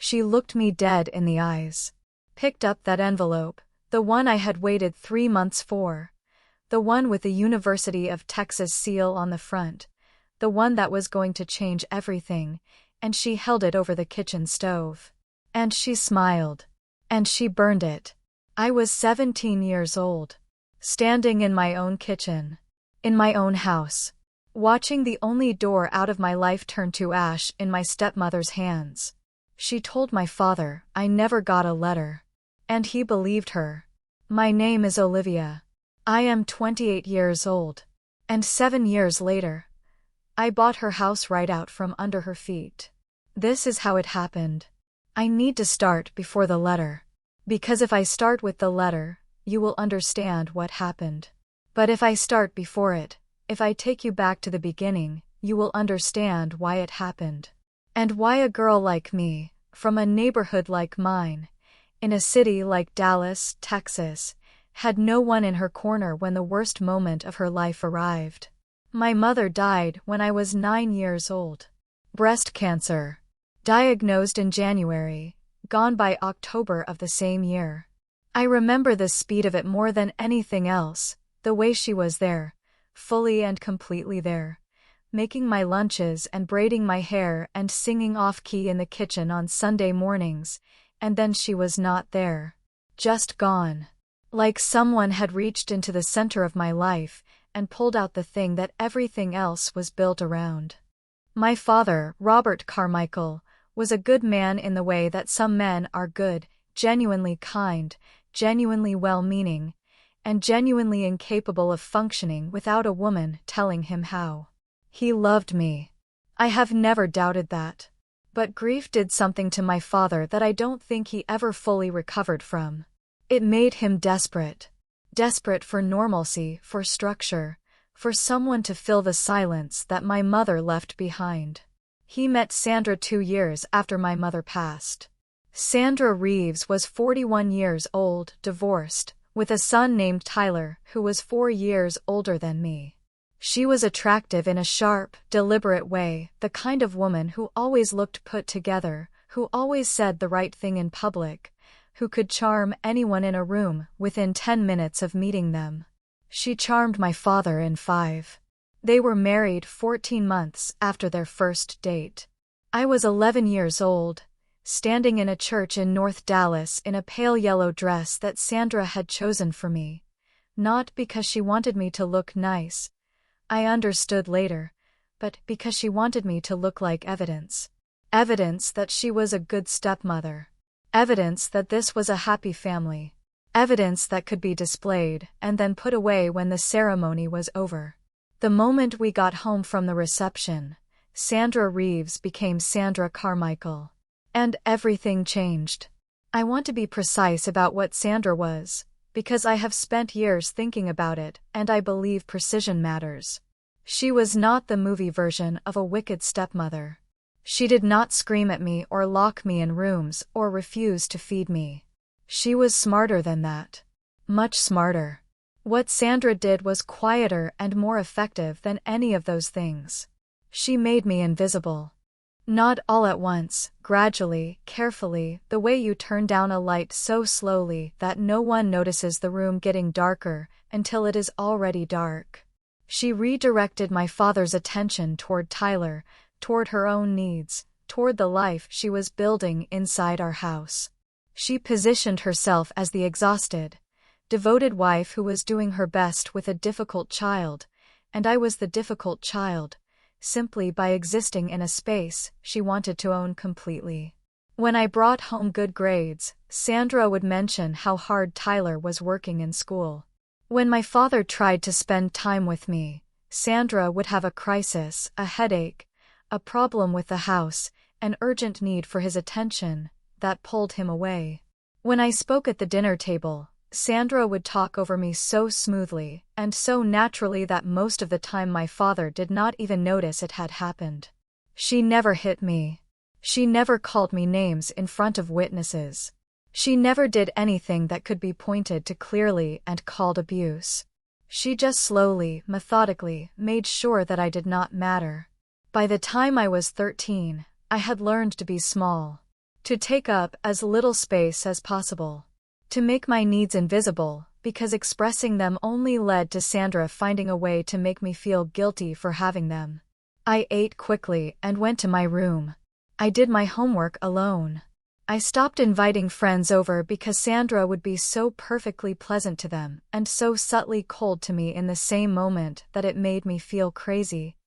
She looked me dead in the eyes. Picked up that envelope, the one I had waited 3 months for. The one with the University of Texas seal on the front. The one that was going to change everything, and she held it over the kitchen stove. And she smiled. And she burned it. I was 17 years old. Standing in my own kitchen. In my own house. Watching the only door out of my life turn to ash in my stepmother's hands. She told my father I never got a letter. And he believed her. My name is Olivia. I am 28 years old. And 7 years later, I bought her house right out from under her feet. This is how it happened. I need to start before the letter. Because if I start with the letter, you will understand what happened. But if I start before it, if I take you back to the beginning, you will understand why it happened. And why a girl like me, from a neighborhood like mine, in a city like Dallas, Texas, had no one in her corner when the worst moment of her life arrived. My mother died when I was 9 years old. Breast cancer. Diagnosed in January, gone by October of the same year. I remember the speed of it more than anything else, the way she was there, fully and completely there, making my lunches and braiding my hair and singing off-key in the kitchen on Sunday mornings, and then she was not there. Just gone. Like someone had reached into the center of my life and pulled out the thing that everything else was built around. My father, Robert Carmichael, was a good man in the way that some men are good, genuinely kind, genuinely well-meaning, and genuinely incapable of functioning without a woman telling him how. He loved me. I have never doubted that. But grief did something to my father that I don't think he ever fully recovered from. It made him desperate. Desperate for normalcy, for structure, for someone to fill the silence that my mother left behind. He met Sandra 2 years after my mother passed. Sandra Reeves was 41 years old, divorced, with a son named Tyler, who was 4 years older than me. She was attractive in a sharp, deliberate way, the kind of woman who always looked put together, who always said the right thing in public, who could charm anyone in a room within 10 minutes of meeting them. She charmed my father in 5. They were married 14 months after their first date. I was 11 years old, standing in a church in North Dallas in a pale yellow dress that Sandra had chosen for me. Not because she wanted me to look nice, I understood later, but because she wanted me to look like evidence. Evidence that she was a good stepmother. Evidence that this was a happy family. Evidence that could be displayed and then put away when the ceremony was over. The moment we got home from the reception, Sandra Reeves became Sandra Carmichael. And everything changed. I want to be precise about what Sandra was, because I have spent years thinking about it and I believe precision matters. She was not the movie version of a wicked stepmother. She did not scream at me or lock me in rooms or refuse to feed me. She was smarter than that. Much smarter. What Sandra did was quieter and more effective than any of those things. She made me invisible. Not all at once, gradually, carefully, the way you turn down a light so slowly that no one notices the room getting darker until it is already dark. She redirected my father's attention toward Tyler, toward her own needs, toward the life she was building inside our house. She positioned herself as the exhausted, devoted wife who was doing her best with a difficult child, and I was the difficult child, simply by existing in a space she wanted to own completely. When I brought home good grades, Sandra would mention how hard Tyler was working in school. When my father tried to spend time with me, Sandra would have a crisis, a headache, a problem with the house, an urgent need for his attention, that pulled him away. When I spoke at the dinner table, Sandra would talk over me so smoothly and so naturally that most of the time my father did not even notice it had happened. She never hit me. She never called me names in front of witnesses. She never did anything that could be pointed to clearly and called abuse. She just slowly, methodically, made sure that I did not matter. By the time I was 13, I had learned to be small. To take up as little space as possible. To make my needs invisible, because expressing them only led to Sandra finding a way to make me feel guilty for having them. I ate quickly and went to my room. I did my homework alone. I stopped inviting friends over because Sandra would be so perfectly pleasant to them and so subtly cold to me in the same moment that it made me feel crazy.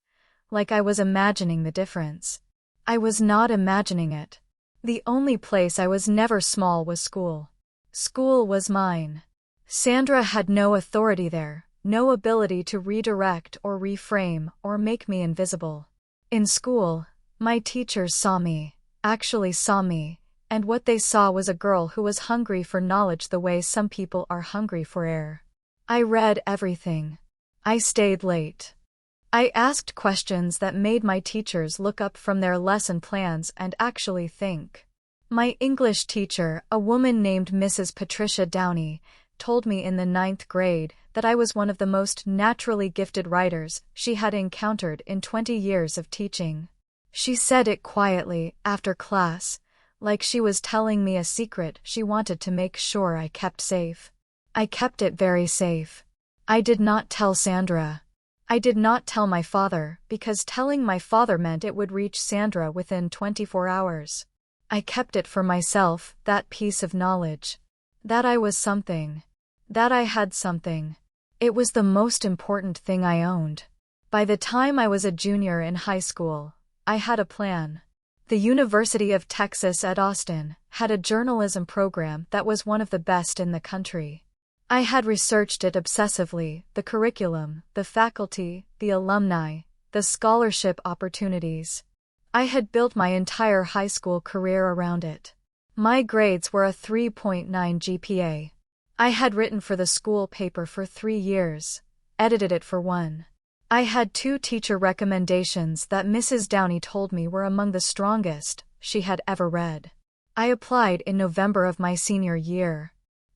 Like I was imagining the difference. I was not imagining it. The only place I was never small was school. School was mine. Sandra had no authority there, no ability to redirect or reframe or make me invisible. In school, my teachers saw me, actually saw me, and what they saw was a girl who was hungry for knowledge the way some people are hungry for air. I read everything. I stayed late. I asked questions that made my teachers look up from their lesson plans and actually think. My English teacher, a woman named Mrs. Patricia Downey, told me in the 9th grade that I was one of the most naturally gifted writers she had encountered in 20 years of teaching. She said it quietly, after class, like she was telling me a secret she wanted to make sure I kept safe. I kept it very safe. I did not tell Sandra. I did not tell my father, because telling my father meant it would reach Sandra within 24 hours. I kept it for myself, that piece of knowledge. That I was something. That I had something. It was the most important thing I owned. By the time I was a junior in high school, I had a plan. The University of Texas at Austin had a journalism program that was one of the best in the country. I had researched it obsessively, the curriculum, the faculty, the alumni, the scholarship opportunities. I had built my entire high school career around it. My grades were a 3.9 GPA. I had written for the school paper for 3 years, edited it for 1. I had 2 teacher recommendations that Mrs. Downey told me were among the strongest she had ever read. I applied in November of my senior year.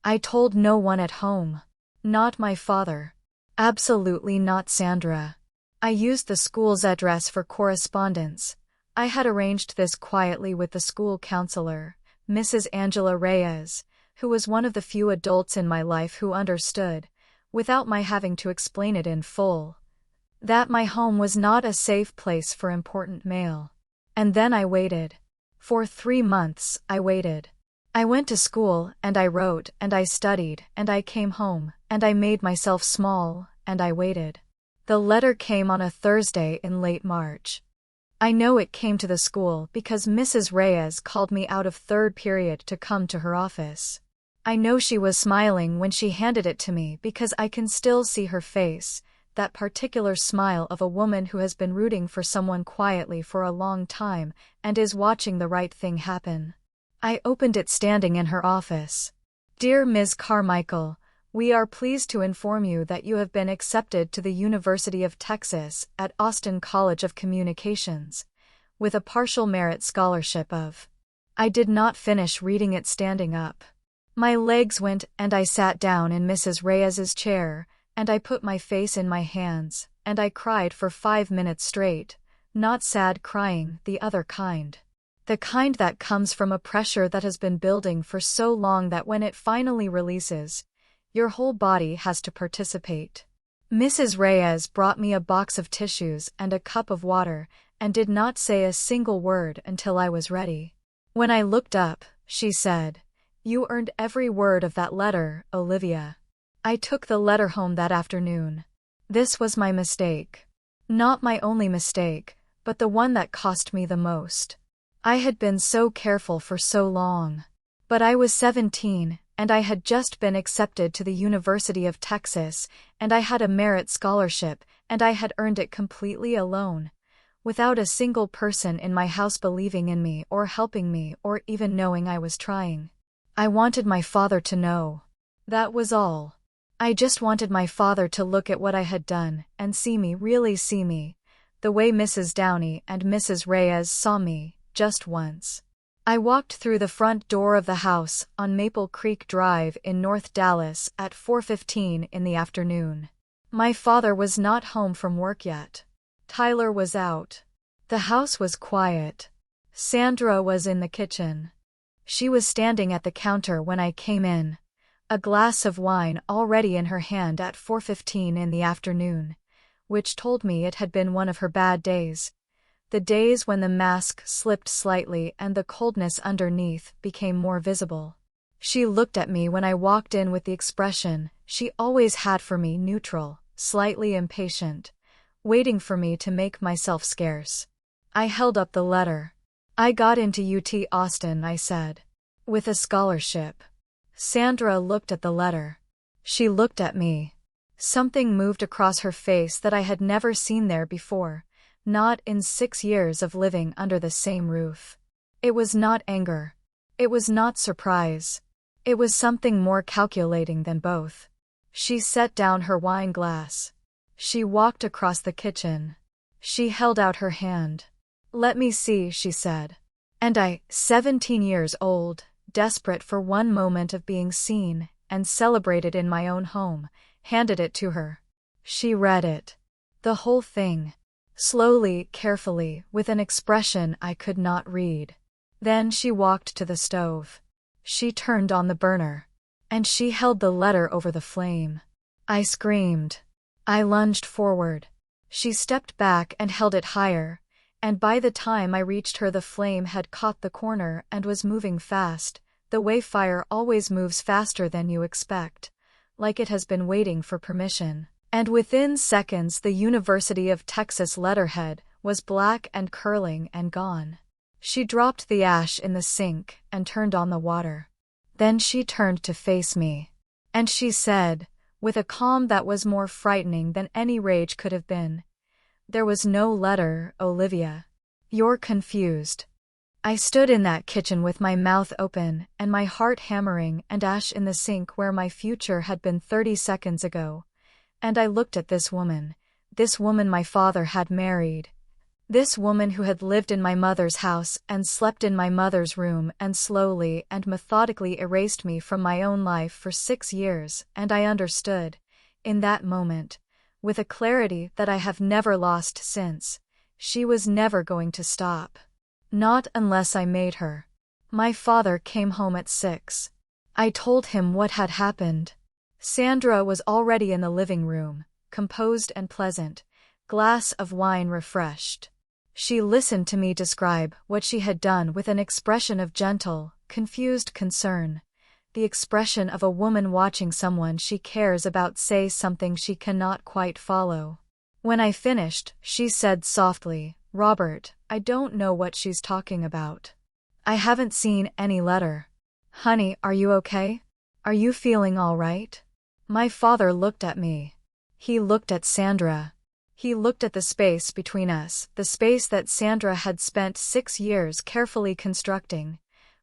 I told no one at home. Not my father. Absolutely not Sandra. I used the school's address for correspondence. I had arranged this quietly with the school counselor, Mrs. Angela Reyes, who was one of the few adults in my life who understood, without my having to explain it in full, that my home was not a safe place for important mail. And then I waited. For 3 months, I waited. I went to school, and I wrote, and I studied, and I came home, and I made myself small, and I waited. The letter came on a Thursday in late March. I know it came to the school because Mrs. Reyes called me out of 3rd period to come to her office. I know she was smiling when she handed it to me because I can still see her face, that particular smile of a woman who has been rooting for someone quietly for a long time and is watching the right thing happen. I opened it standing in her office. Dear Ms. Carmichael, we are pleased to inform you that you have been accepted to the University of Texas at Austin College of Communications, with a partial merit scholarship of. I did not finish reading it standing up. My legs went and I sat down in Mrs. Reyes's chair, and I put my face in my hands, and I cried for 5 minutes straight, not sad crying, the other kind. The kind that comes from a pressure that has been building for so long that when it finally releases, your whole body has to participate. Mrs. Reyes brought me a box of tissues and a cup of water, and did not say a single word until I was ready. When I looked up, she said, "You earned every word of that letter, Olivia." I took the letter home that afternoon. This was my mistake. Not my only mistake, but the one that cost me the most. I had been so careful for so long. But I was 17, and I had just been accepted to the University of Texas, and I had a merit scholarship, and I had earned it completely alone, without a single person in my house believing in me or helping me or even knowing I was trying. I wanted my father to know. That was all. I just wanted my father to look at what I had done and see me, really see me, the way Mrs. Downey and Mrs. Reyes saw me, just once. I walked through the front door of the house on Maple Creek Drive in North Dallas at 4:15 in the afternoon. My father was not home from work yet. Tyler was out. The house was quiet. Sandra was in the kitchen. She was standing at the counter when I came in. A glass of wine already in her hand at 4:15 in the afternoon, which told me it had been one of her bad days. The days when the mask slipped slightly and the coldness underneath became more visible. She looked at me when I walked in with the expression she always had for me, neutral, slightly impatient, waiting for me to make myself scarce. I held up the letter. "I got into UT Austin," I said. "With a scholarship." Sandra looked at the letter. She looked at me. Something moved across her face that I had never seen there before, not in 6 years of living under the same roof. It was not anger. It was not surprise. It was something more calculating than both. She set down her wine glass. She walked across the kitchen. She held out her hand. "Let me see," she said. And I, 17 years old, desperate for one moment of being seen and celebrated in my own home, handed it to her. She read it. The whole thing. Slowly, carefully, with an expression I could not read. Then she walked to the stove. She turned on the burner. And she held the letter over the flame. I screamed. I lunged forward. She stepped back and held it higher, and by the time I reached her the flame had caught the corner and was moving fast, the way fire always moves faster than you expect, like it has been waiting for permission. And within seconds the University of Texas letterhead was black and curling and gone. She dropped the ash in the sink and turned on the water. Then she turned to face me. And she said, with a calm that was more frightening than any rage could have been, "There was no letter, Olivia. You're confused." I stood in that kitchen with my mouth open and my heart hammering and ash in the sink where my future had been 30 seconds ago. And I looked at this woman my father had married. This woman who had lived in my mother's house and slept in my mother's room and slowly and methodically erased me from my own life for 6 years, and I understood, in that moment, with a clarity that I have never lost since, she was never going to stop. Not unless I made her. My father came home at 6. I told him what had happened. Sandra was already in the living room, composed and pleasant, glass of wine refreshed. She listened to me describe what she had done with an expression of gentle, confused concern, the expression of a woman watching someone she cares about say something she cannot quite follow. When I finished, she said softly, "Robert, I don't know what she's talking about. I haven't seen any letter. Honey, are you okay? Are you feeling all right?" My father looked at me. He looked at Sandra. He looked at the space between us, the space that Sandra had spent 6 years carefully constructing,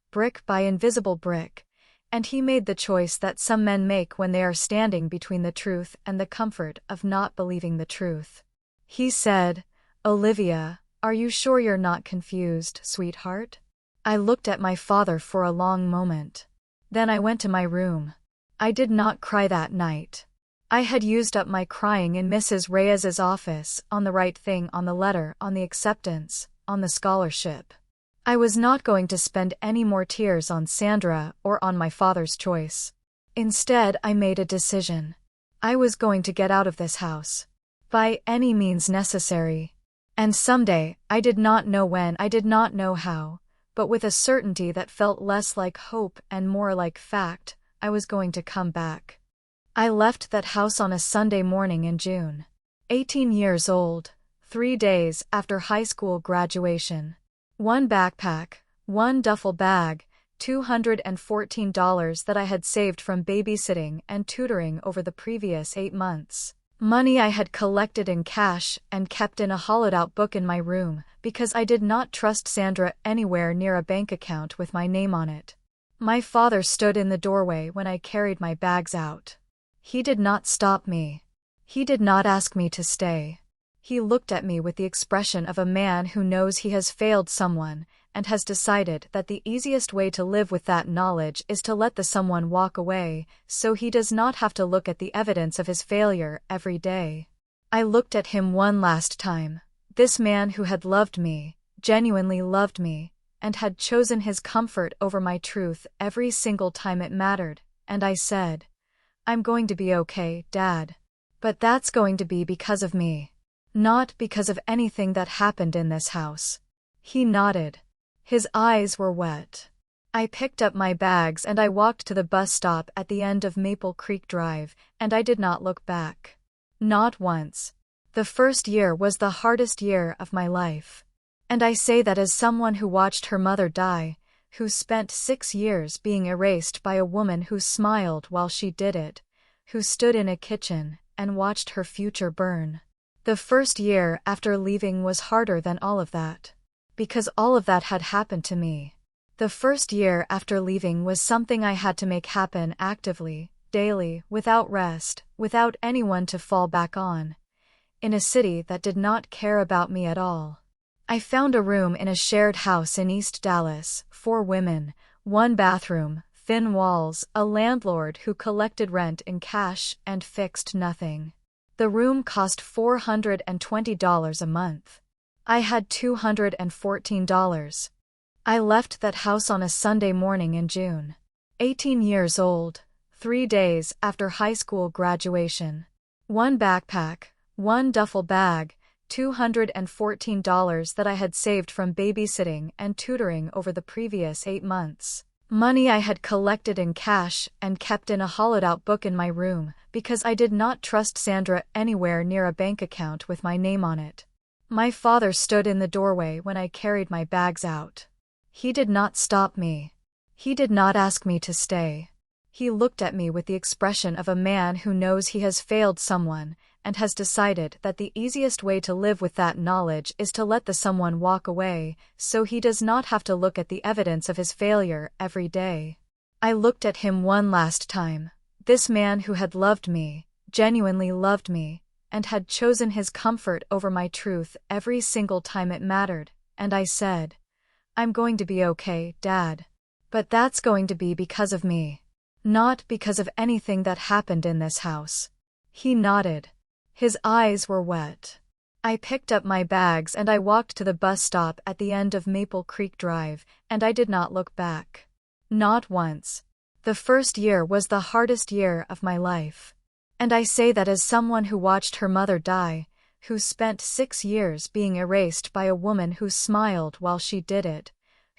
brick by invisible brick, and he made the choice that some men make when they are standing between the truth and the comfort of not believing the truth. He said, "Olivia, are you sure you're not confused, sweetheart?" I looked at my father for a long moment. Then I went to my room. I did not cry that night. I had used up my crying in Mrs. Reyes's office, on the right thing, on the letter, on the acceptance, on the scholarship. I was not going to spend any more tears on Sandra or on my father's choice. Instead, I made a decision. I was going to get out of this house. By any means necessary. And someday, I did not know when, I did not know how, but with a certainty that felt less like hope and more like fact, I was going to come back. I left that house on a Sunday morning in June. 18 years old, 3 days after high school graduation. 1 backpack, 1 duffel bag, $214 that I had saved from babysitting and tutoring over the previous 8 months. Money I had collected in cash and kept in a hollowed-out book in my room because I did not trust Sandra anywhere near a bank account with my name on it. My father stood in the doorway when I carried my bags out. He did not stop me. He did not ask me to stay. He looked at me with the expression of a man who knows he has failed someone and has decided that the easiest way to live with that knowledge is to let the someone walk away, so he does not have to look at the evidence of his failure every day. I looked at him one last time, this man who had loved me, genuinely loved me, and had chosen his comfort over my truth every single time it mattered, and I said, "I'm going to be okay, Dad. But that's going to be because of me. Not because of anything that happened in this house." He nodded. His eyes were wet. I picked up my bags and I walked to the bus stop at the end of Maple Creek Drive, and I did not look back. Not once. The first year was the hardest year of my life. And I say that as someone who watched her mother die, who spent 6 years being erased by a woman who smiled while she did it, who stood in a kitchen and watched her future burn. The first year after leaving was harder than all of that. Because all of that had happened to me. The first year after leaving was something I had to make happen actively, daily, without rest, without anyone to fall back on. In a city that did not care about me at all. I found a room in a shared house in East Dallas, 4 women, 1 bathroom, thin walls, a landlord who collected rent in cash and fixed nothing. The room cost $420 a month. I had $214. I left that house on a Sunday morning in June. 18 years old, 3 days after high school graduation. 1 backpack, 1 duffel bag, $214 that I had saved from babysitting and tutoring over the previous 8 months. Money I had collected in cash and kept in a hollowed-out book in my room because I did not trust Sandra anywhere near a bank account with my name on it. My father stood in the doorway when I carried my bags out. He did not stop me. He did not ask me to stay. He looked at me with the expression of a man who knows he has failed someone and has decided that the easiest way to live with that knowledge is to let the someone walk away, so he does not have to look at the evidence of his failure every day. I looked at him one last time. This man who had loved me, genuinely loved me, and had chosen his comfort over my truth every single time it mattered, and I said, "I'm going to be okay, Dad. But that's going to be because of me. Not because of anything that happened in this house." He nodded. His eyes were wet. I picked up my bags and I walked to the bus stop at the end of Maple Creek Drive, and I did not look back. Not once. The first year was the hardest year of my life. And I say that as someone who watched her mother die, who spent 6 years being erased by a woman who smiled while she did it,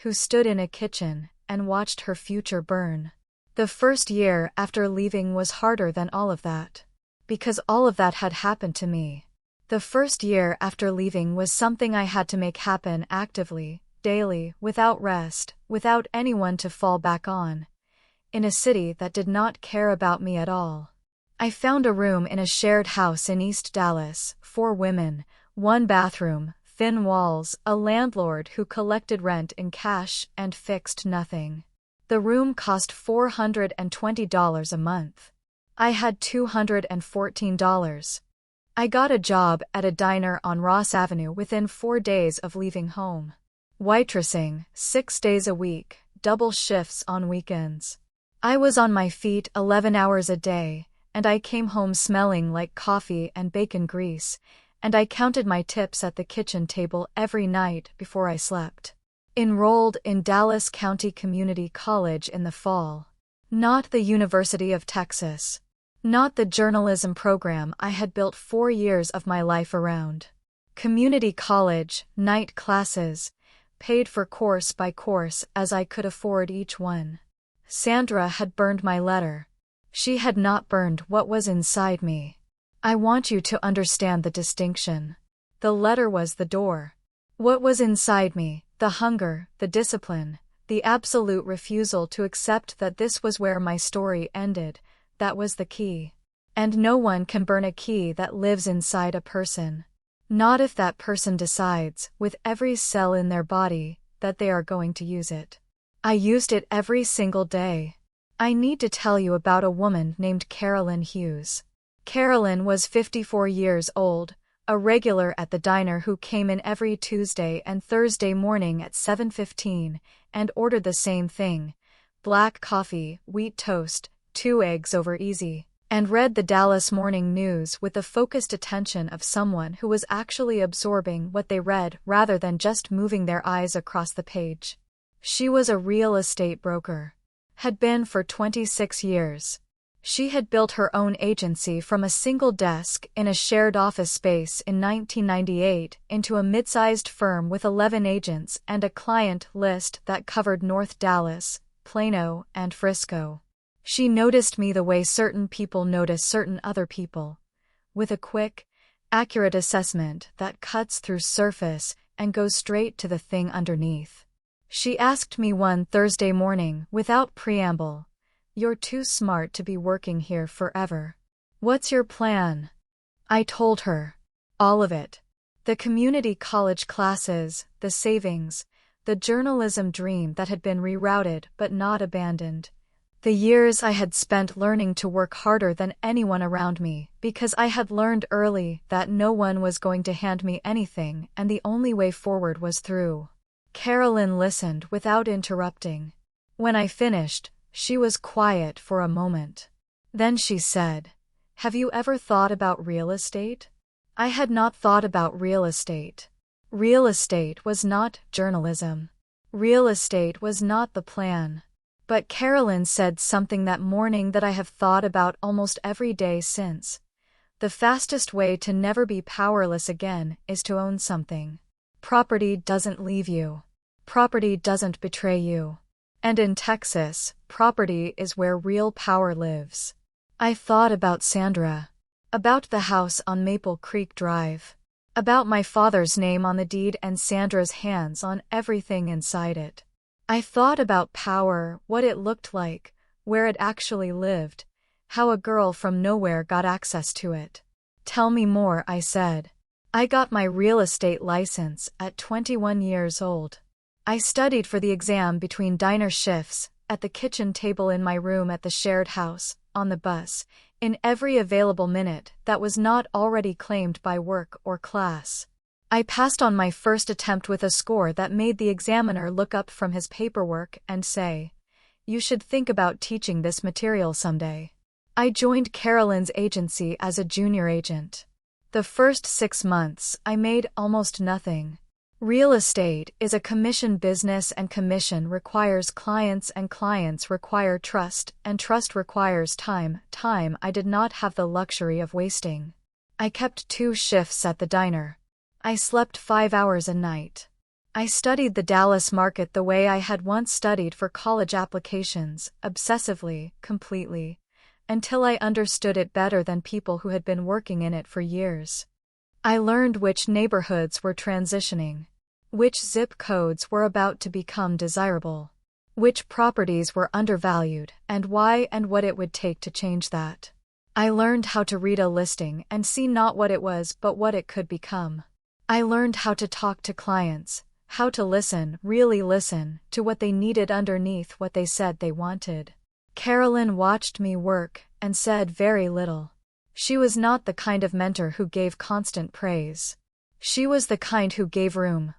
who stood in a kitchen and watched her future burn. The first year after leaving was harder than all of that. Because all of that had happened to me. The first year after leaving was something I had to make happen actively, daily, without rest, without anyone to fall back on. In a city that did not care about me at all. I found a room in a shared house in East Dallas, 4 women, 1 bathroom, thin walls, a landlord who collected rent in cash and fixed nothing. The room cost $420 a month. I had $214. I got a job at a diner on Ross Avenue within 4 days of leaving home. Waitressing, 6 days a week, double shifts on weekends. I was on my feet 11 hours a day, and I came home smelling like coffee and bacon grease, and I counted my tips at the kitchen table every night before I slept. Enrolled in Dallas County Community College in the fall. Not the University of Texas. Not the journalism program I had built 4 years of my life around. Community college, night classes, paid for course by course as I could afford each one. Sandra had burned my letter. She had not burned what was inside me. I want you to understand the distinction. The letter was the door. What was inside me, the hunger, the discipline, the absolute refusal to accept that this was where my story ended, that was the key. And no one can burn a key that lives inside a person. Not if that person decides, with every cell in their body, that they are going to use it. I used it every single day. I need to tell you about a woman named Carolyn Hughes. Carolyn was 54 years old, a regular at the diner who came in every Tuesday and Thursday morning at 7:15 and ordered the same thing, black coffee, wheat toast, 2 eggs over easy, and read the Dallas Morning News with the focused attention of someone who was actually absorbing what they read rather than just moving their eyes across the page. She was a real estate broker. Had been for 26 years. She had built her own agency from a single desk in a shared office space in 1998 into a mid-sized firm with 11 agents and a client list that covered North Dallas, Plano, and Frisco. She noticed me the way certain people notice certain other people, with a quick, accurate assessment that cuts through surface and goes straight to the thing underneath. She asked me one Thursday morning, without preamble, "You're too smart to be working here forever. What's your plan?" I told her. All of it. The community college classes, the savings, the journalism dream that had been rerouted but not abandoned. The years I had spent learning to work harder than anyone around me, because I had learned early that no one was going to hand me anything and the only way forward was through. Carolyn listened without interrupting. When I finished, she was quiet for a moment. Then she said, "Have you ever thought about real estate?" I had not thought about real estate. Real estate was not journalism. Real estate was not the plan. But Carolyn said something that morning that I have thought about almost every day since. The fastest way to never be powerless again is to own something. Property doesn't leave you. Property doesn't betray you. And in Texas, property is where real power lives. I thought about Sandra. About the house on Maple Creek Drive. About my father's name on the deed and Sandra's hands on everything inside it. I thought about power, what it looked like, where it actually lived, how a girl from nowhere got access to it. "Tell me more," I said. I got my real estate license at 21 years old. I studied for the exam between diner shifts, at the kitchen table in my room at the shared house, on the bus, in every available minute that was not already claimed by work or class. I passed on my first attempt with a score that made the examiner look up from his paperwork and say, "You should think about teaching this material someday." I joined Carolyn's agency as a junior agent. The first 6 months, I made almost nothing. Real estate is a commission business, and commission requires clients, and clients require trust, and trust requires time I did not have the luxury of wasting. I kept 2 shifts at the diner. I slept 5 hours a night. I studied the Dallas market the way I had once studied for college applications, obsessively, completely, until I understood it better than people who had been working in it for years. I learned which neighborhoods were transitioning, which zip codes were about to become desirable, which properties were undervalued, and why and what it would take to change that. I learned how to read a listing and see not what it was but what it could become. I learned how to talk to clients, how to listen, really listen, to what they needed underneath what they said they wanted. Carolyn watched me work and said very little. She was not the kind of mentor who gave constant praise. She was the kind who gave room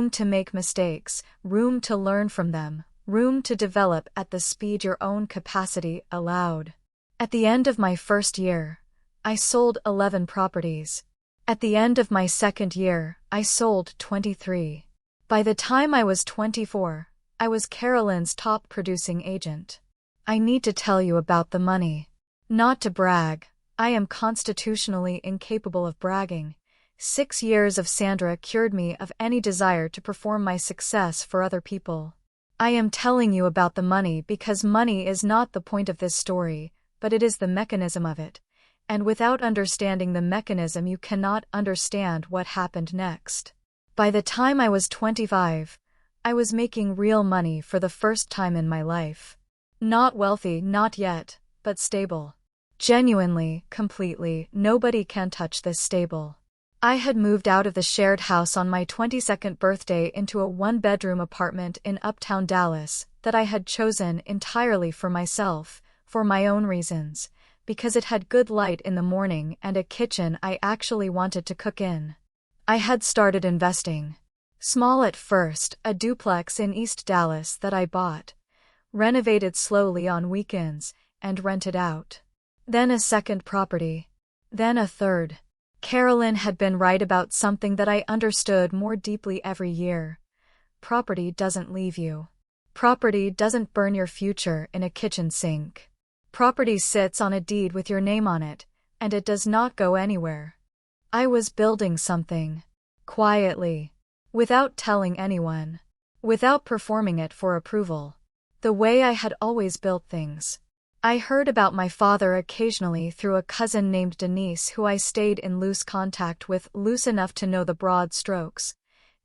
to make mistakes, room to learn from them, room to develop at the speed your own capacity allowed. At the end of my first year, I sold 11 properties. At the end of my second year, I sold 23. By the time I was 24, I was Carolyn's top producing agent. I need to tell you about the money. Not to brag, I am constitutionally incapable of bragging. 6 years of Sandra cured me of any desire to perform my success for other people. I am telling you about the money because money is not the point of this story, but it is the mechanism of it. And without understanding the mechanism you cannot understand what happened next. By the time I was 25, I was making real money for the first time in my life. Not wealthy, not yet, but stable. Genuinely, completely, nobody can touch this stable. I had moved out of the shared house on my 22nd birthday into a 1-bedroom apartment in uptown Dallas that I had chosen entirely for myself, for my own reasons, because it had good light in the morning and a kitchen I actually wanted to cook in. I had started investing. Small at first, a duplex in East Dallas that I bought, renovated slowly on weekends, and rented out. Then a second property. Then a third. Carolyn had been right about something that I understood more deeply every year. Property doesn't leave you. Property doesn't burn your future in a kitchen sink. Property sits on a deed with your name on it, and it does not go anywhere. I was building something. Quietly. Without telling anyone. Without performing it for approval. The way I had always built things. I heard about my father occasionally through a cousin named Denise who I stayed in loose contact with, loose enough to know the broad strokes,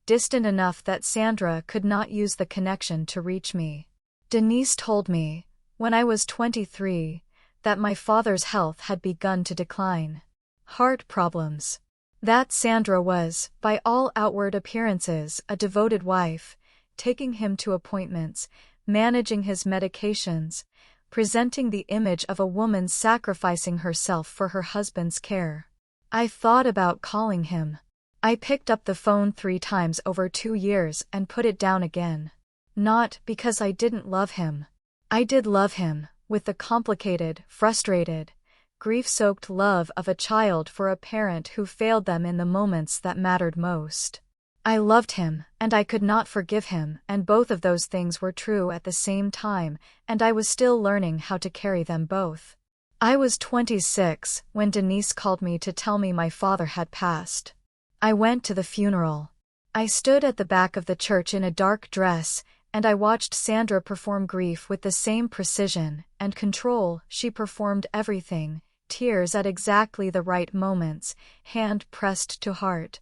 distant enough that Sandra could not use the connection to reach me. Denise told me, when I was 23, that my father's health had begun to decline. Heart problems. That Sandra was, by all outward appearances, a devoted wife, taking him to appointments, managing his medications, presenting the image of a woman sacrificing herself for her husband's care. I thought about calling him. I picked up the phone 3 times over 2 years and put it down again. Not because I didn't love him. I did love him, with the complicated, frustrated, grief-soaked love of a child for a parent who failed them in the moments that mattered most. I loved him, and I could not forgive him, and both of those things were true at the same time, and I was still learning how to carry them both. I was 26 when Denise called me to tell me my father had passed. I went to the funeral. I stood at the back of the church in a dark dress, and I watched Sandra perform grief with the same precision and control. She performed everything, tears at exactly the right moments, hand pressed to heart,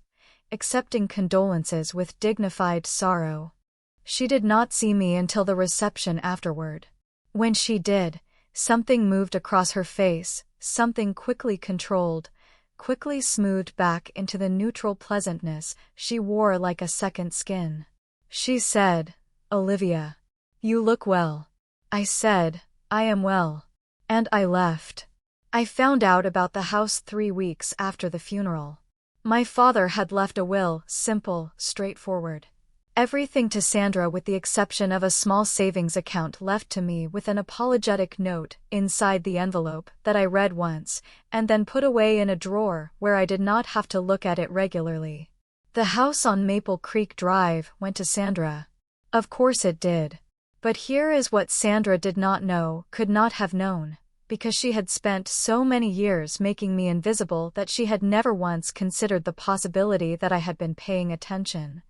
accepting condolences with dignified sorrow. She did not see me until the reception afterward. When she did, something moved across her face, something quickly controlled, quickly smoothed back into the neutral pleasantness she wore like a second skin. She said, "Olivia, you look well." I said, "I am well." And I left. I found out about the house 3 weeks after the funeral. My father had left a will, simple, straightforward. Everything to Sandra with the exception of a small savings account left to me with an apologetic note inside the envelope that I read once and then put away in a drawer where I did not have to look at it regularly. The house on Maple Creek Drive went to Sandra. Of course it did. But here is what Sandra did not know, could not have known, because she had spent so many years making me invisible that she had never once considered the possibility that I had been paying attention.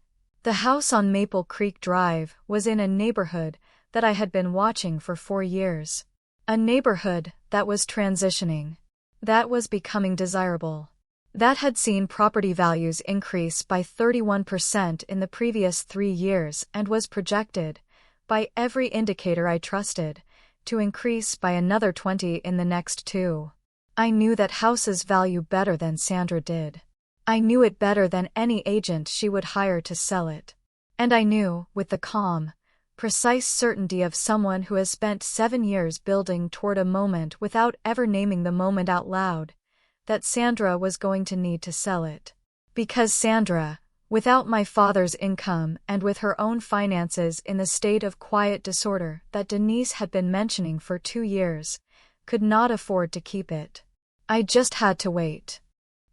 The house on Maple Creek Drive was in a neighborhood that I had been watching for 4 years. A neighborhood that was transitioning. That was becoming desirable. That had seen property values increase by 31% in the previous 3 years and was projected, by every indicator I trusted, to increase by another 20 in the next 2. I knew that houses value better than Sandra did. I knew it better than any agent she would hire to sell it. And I knew, with the calm, precise certainty of someone who has spent 7 years building toward a moment without ever naming the moment out loud, that Sandra was going to need to sell it. Because Sandra, without my father's income and with her own finances in the state of quiet disorder that Denise had been mentioning for 2 years, could not afford to keep it. I just had to wait.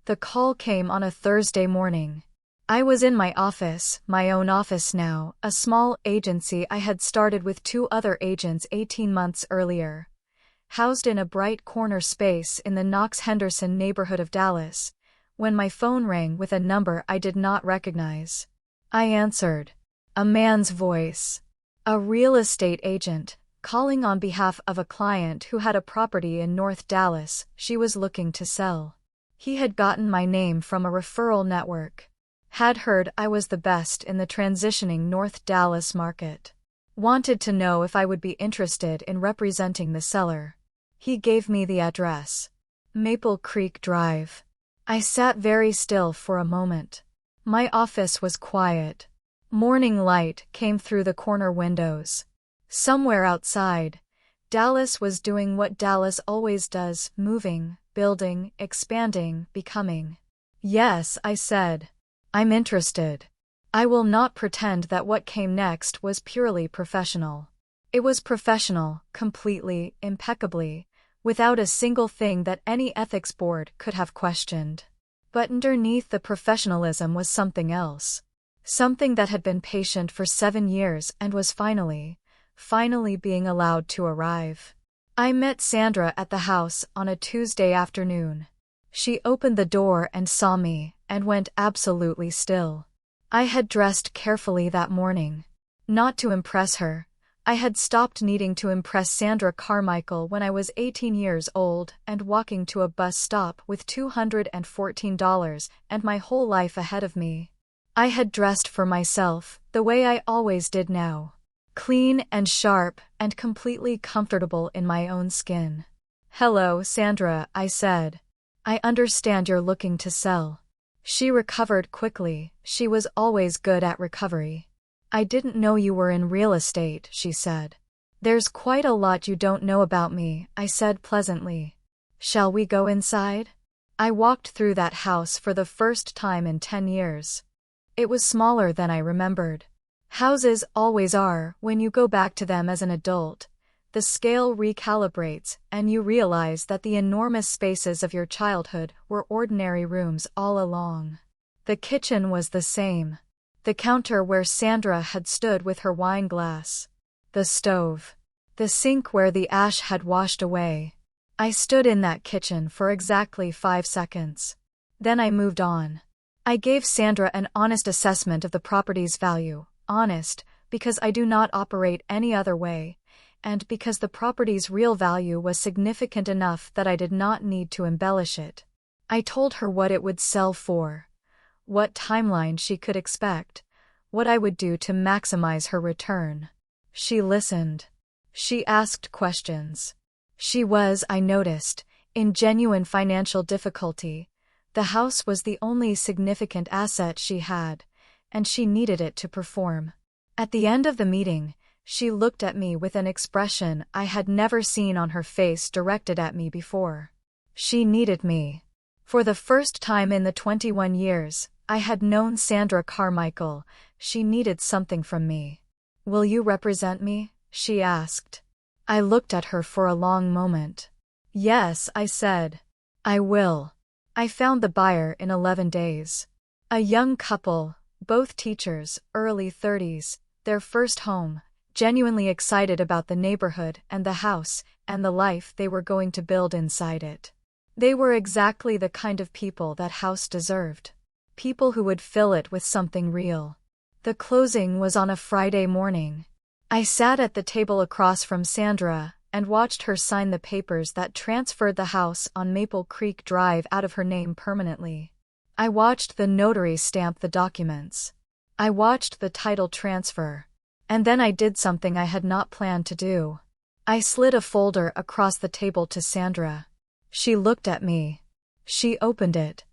The call came on a Thursday morning. I was in my office, my own office now, a small agency I had started with 2 other agents 18 months earlier. Housed in a bright corner space in the Knox-Henderson neighborhood of Dallas, when my phone rang with a number I did not recognize. I answered. A man's voice. A real estate agent, calling on behalf of a client who had a property in North Dallas she was looking to sell. He had gotten my name from a referral network. Had heard I was the best in the transitioning North Dallas market. Wanted to know if I would be interested in representing the seller. He gave me the address. Maple Creek Drive. I sat very still for a moment. My office was quiet. Morning light came through the corner windows. Somewhere outside, Dallas was doing what Dallas always does, moving, building, expanding, becoming. Yes, I said. I'm interested. I will not pretend that what came next was purely professional. It was professional, completely, impeccably, without a single thing that any ethics board could have questioned. But underneath the professionalism was something else. Something that had been patient for 7 years and was finally, finally being allowed to arrive. I met Sandra at the house on a Tuesday afternoon. She opened the door and saw me, and went absolutely still. I had dressed carefully that morning. Not to impress her. I had stopped needing to impress Sandra Carmichael when I was 18 years old and walking to a bus stop with $214 and my whole life ahead of me. I had dressed for myself, the way I always did now. Clean and sharp and completely comfortable in my own skin. "Hello, Sandra," I said. "I understand you're looking to sell." She recovered quickly. She was always good at recovery. "I didn't know you were in real estate," she said. "There's quite a lot you don't know about me," I said pleasantly. "Shall we go inside?" I walked through that house for the first time in 10 years. It was smaller than I remembered. Houses always are when you go back to them as an adult. The scale recalibrates, and you realize that the enormous spaces of your childhood were ordinary rooms all along. The kitchen was the same. The counter where Sandra had stood with her wine glass. The stove. The sink where the ash had washed away. I stood in that kitchen for exactly 5 seconds. Then I moved on. I gave Sandra an honest assessment of the property's value. Honest, because I do not operate any other way, and because the property's real value was significant enough that I did not need to embellish it. I told her what it would sell for, what timeline she could expect, what I would do to maximize her return. She listened. She asked questions. She was, I noticed, in genuine financial difficulty. The house was the only significant asset she had, and she needed it to perform. At the end of the meeting, she looked at me with an expression I had never seen on her face directed at me before. She needed me. For the first time in the 21 years I had known Sandra Carmichael, she needed something from me. "Will you represent me?" she asked. I looked at her for a long moment. "Yes," I said. "I will." I found the buyer in 11 days. A young couple, both teachers, early 30s, their first home, genuinely excited about the neighborhood and the house and the life they were going to build inside it. They were exactly the kind of people that house deserved. People who would fill it with something real. The closing was on a Friday morning. I sat at the table across from Sandra and watched her sign the papers that transferred the house on Maple Creek Drive out of her name permanently. I watched the notary stamp the documents. I watched the title transfer. And then I did something I had not planned to do. I slid a folder across the table to Sandra. She looked at me. She opened it.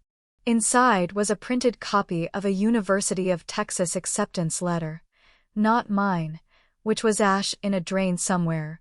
Inside was a printed copy of a University of Texas acceptance letter. Not mine, which was ash in a drain somewhere,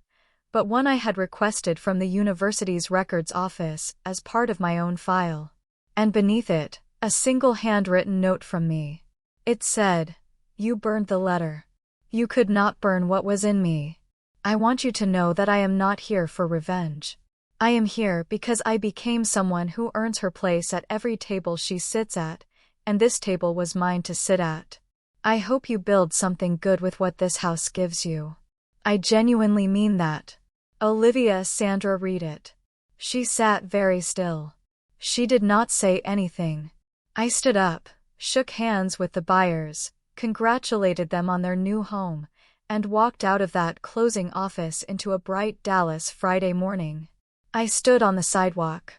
but one I had requested from the university's records office as part of my own file. And beneath it, a single handwritten note from me. It said, "You burned the letter. You could not burn what was in me. I want you to know that I am not here for revenge. I am here because I became someone who earns her place at every table she sits at, and this table was mine to sit at. I hope you build something good with what this house gives you. I genuinely mean that. Olivia." Sandra read it. She sat very still. She did not say anything. I stood up, shook hands with the buyers, congratulated them on their new home, and walked out of that closing office into a bright Dallas Friday morning. I stood on the sidewalk.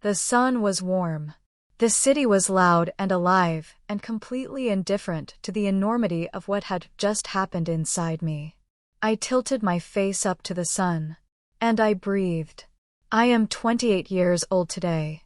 The sun was warm. The city was loud and alive and completely indifferent to the enormity of what had just happened inside me. I tilted my face up to the sun. And I breathed. I am 28 years old today.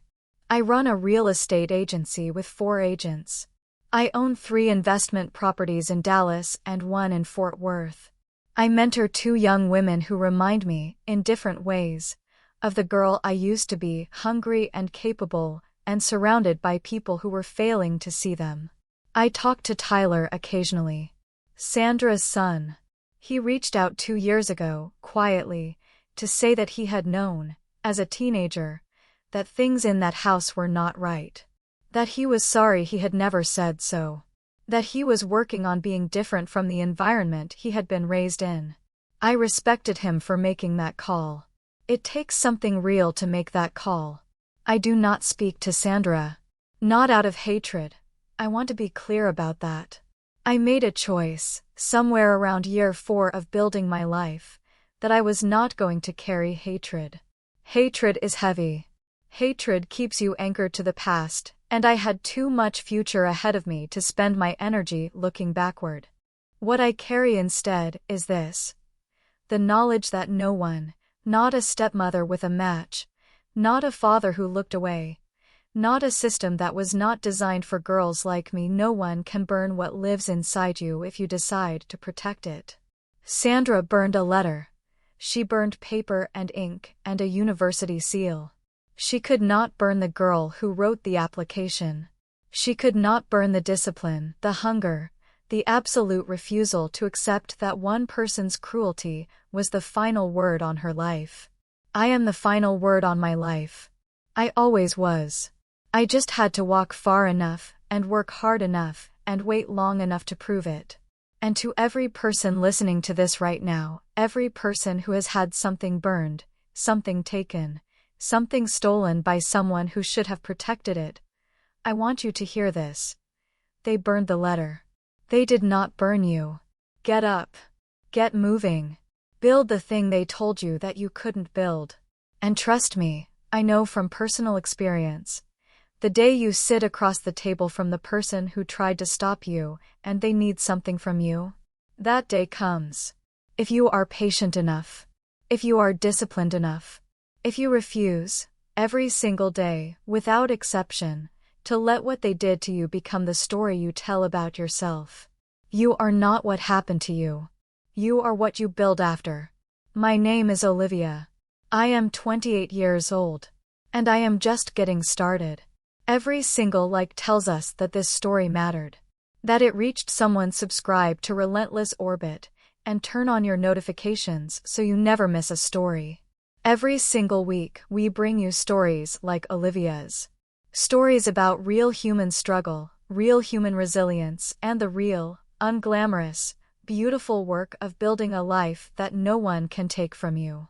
I run a real estate agency with 4 agents. I own 3 investment properties in Dallas and 1 in Fort Worth. I mentor 2 young women who remind me, in different ways, of the girl I used to be, hungry and capable, and surrounded by people who were failing to see them. I talk to Tyler occasionally. Sandra's son. He reached out 2 years ago, quietly, to say that he had known, as a teenager, that things in that house were not right. That he was sorry he had never said so. That he was working on being different from the environment he had been raised in. I respected him for making that call. It takes something real to make that call. I do not speak to Sandra. Not out of hatred. I want to be clear about that. I made a choice, somewhere around year 4 of building my life, that I was not going to carry hatred. Hatred is heavy. Hatred keeps you anchored to the past, and I had too much future ahead of me to spend my energy looking backward. What I carry instead is this. The knowledge that no one, not a stepmother with a match, not a father who looked away, not a system that was not designed for girls like me, no one can burn what lives inside you if you decide to protect it. Sandra burned a letter. She burned paper and ink and a university seal. She could not burn the girl who wrote the application. She could not burn the discipline, the hunger, the absolute refusal to accept that one person's cruelty was the final word on her life. I am the final word on my life. I always was. I just had to walk far enough, and work hard enough, and wait long enough to prove it. And to every person listening to this right now, every person who has had something burned, something taken, something stolen by someone who should have protected it, I want you to hear this. They burned the letter. They did not burn you. Get up. Get moving. Build the thing they told you that you couldn't build. And trust me, I know from personal experience. The day you sit across the table from the person who tried to stop you, and they need something from you, that day comes. If you are patient enough. If you are disciplined enough. If you refuse, every single day, without exception, to let what they did to you become the story you tell about yourself. You are not what happened to you. You are what you build after. My name is Olivia. I am 28 years old. And I am just getting started. Every single like tells us that this story mattered. That it reached someone. Subscribe to Relentless Orbit, and turn on your notifications so you never miss a story. Every single week we bring you stories like Olivia's. Stories about real human struggle, real human resilience, and the real, unglamorous, beautiful work of building a life that no one can take from you.